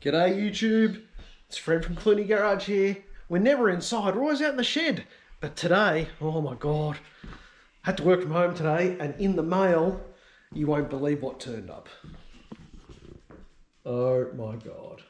G'day YouTube, it's Fred from Clooney Garage here. We're never inside, we're always out in the shed. But today, oh my God, had to work from home today and in the mail, you won't believe what turned up. Oh my God.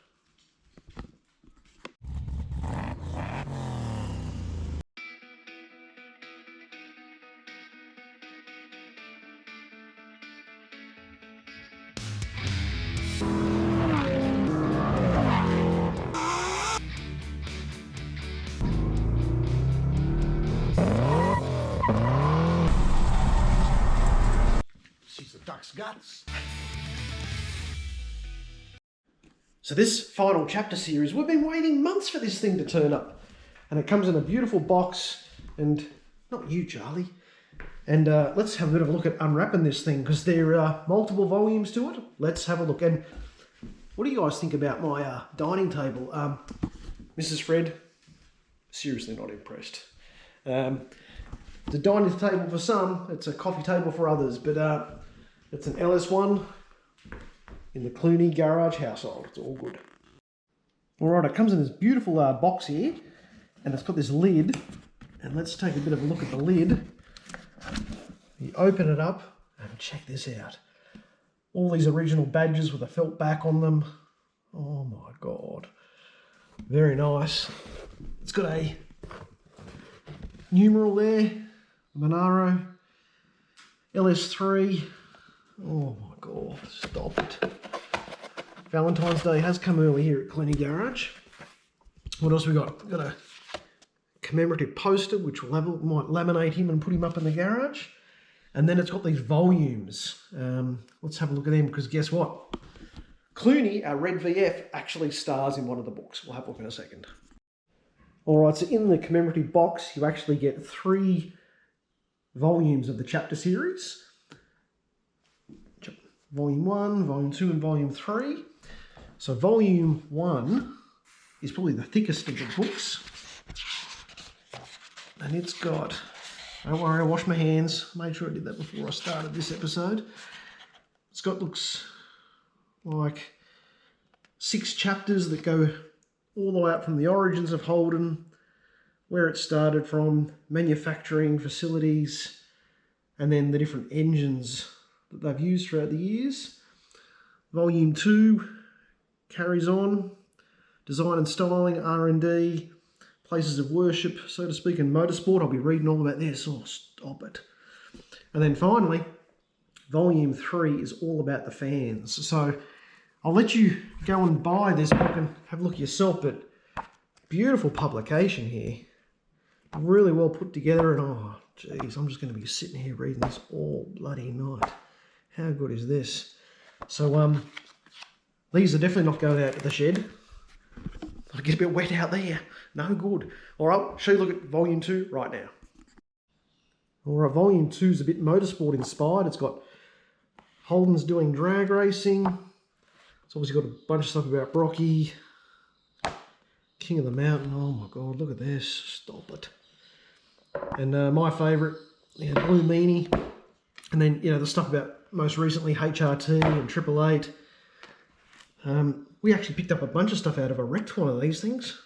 She's a duck's guts. So this final chapter series, we've been waiting months for this thing to turn up. And it comes in a beautiful box, and not you, Charlie. And let's have a bit of a look at unwrapping this thing, because there are multiple volumes to it. Let's have a look. And what do you guys think about my dining table? Mrs. Fred, seriously not impressed. It's a dining table for some, it's a coffee table for others, but it's an LS1 in the Clooney Garage household. It's all good. Alright, it comes in this beautiful box here, and it's got this lid, and let's take a bit of a look at the lid. You open it up, and check this out. All these original badges with a felt back on them. Oh my God. Very nice. It's got a numeral there, Monaro, LS3. Oh my God, stop it. Valentine's Day has come early here at Clooney Garage. What else we got? We've got a commemorative poster, which we'll have, might laminate him and put him up in the garage. And then it's got these volumes. Let's have a look at them, because guess what? Clooney, our Red VF, actually stars in one of the books. We'll have a look in a second. All right, so in the commemorative box, you actually get 3 volumes of the chapter series. Volume 1, Volume 2, and Volume 3. So Volume 1 is probably the thickest of the books. And it's got, don't worry, I washed my hands. Made sure I did that before I started this episode. It's got, looks like 6 chapters that go all the way up from the origins of Holden, where it started from, manufacturing facilities, and then the different engines that they've used throughout the years. Volume 2 carries on, design and styling, R&D, places of worship, so to speak, and motorsport. I'll be reading all about this. Oh, stop it. And then finally, Volume 3 is all about the fans. So I'll let you go and buy this book and have a look yourself, but beautiful publication here. Really well put together, and oh, geez, I'm just going to be sitting here reading this all bloody night. How good is this? So, these are definitely not going out to the shed. It'll get a bit wet out there. No good. All right, I'll show you a look at Volume 2 right now. All right, Volume 2 is a bit motorsport inspired. It's got Holden's doing drag racing. It's obviously got a bunch of stuff about Brocky, King of the Mountain. Oh my God, look at this. Stop it. And my favourite, Blue Meanie. And then, the stuff about most recently HRT and 888. We actually picked up a bunch of stuff out of a wrecked one of these things.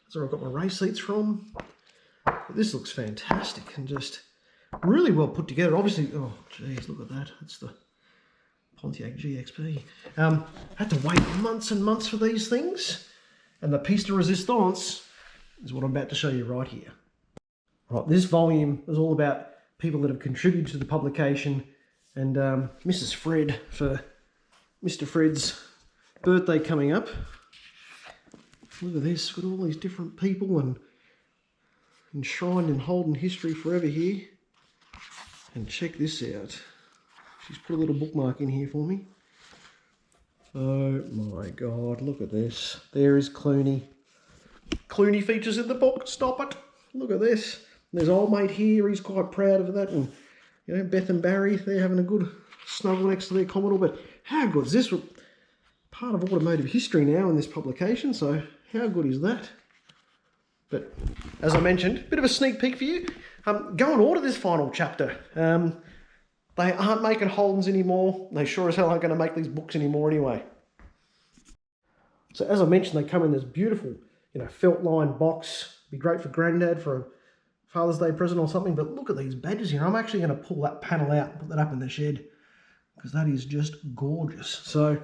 That's where I got my race seats from. But this looks fantastic and just really well put together. Obviously, oh geez, look at that. That's the Pontiac GXP. Had to wait months and months for these things. And the piece de resistance is what I'm about to show you right here. Right, this volume is all about people that have contributed to the publication, and Mrs. Fred, for Mr. Fred's birthday coming up. Look at this, got all these different people and enshrined in Holden history forever here. And check this out. She's put a little bookmark in here for me. Oh my God, look at this. There is Clooney. Clooney features in the book, stop it. Look at this. There's old mate here, he's quite proud of that. And Beth and Barry, they're having a good snuggle next to their Commodore. But how good is this? We're part of automotive history now in this publication, so how good is that? But as I mentioned, a bit of a sneak peek for you. Go and order this final chapter. They aren't making Holdens anymore. They sure as hell aren't going to make these books anymore anyway. So as I mentioned, they come in this beautiful, felt lined box. Be great for Granddad for a Father's Day present or something. But look at these badges here. I'm actually going to pull that panel out and put that up in the shed because that is just gorgeous. So,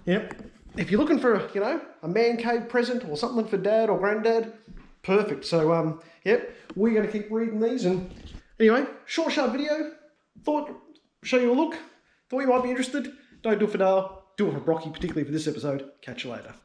yep. If you're looking for, a man cave present or something for Dad or Granddad, perfect. So, yep, we're going to keep reading these. And anyway, short, sharp video. Thought, show you a look. Thought you might be interested. Don't do it for Dale. Do it for Brocky, particularly for this episode. Catch you later.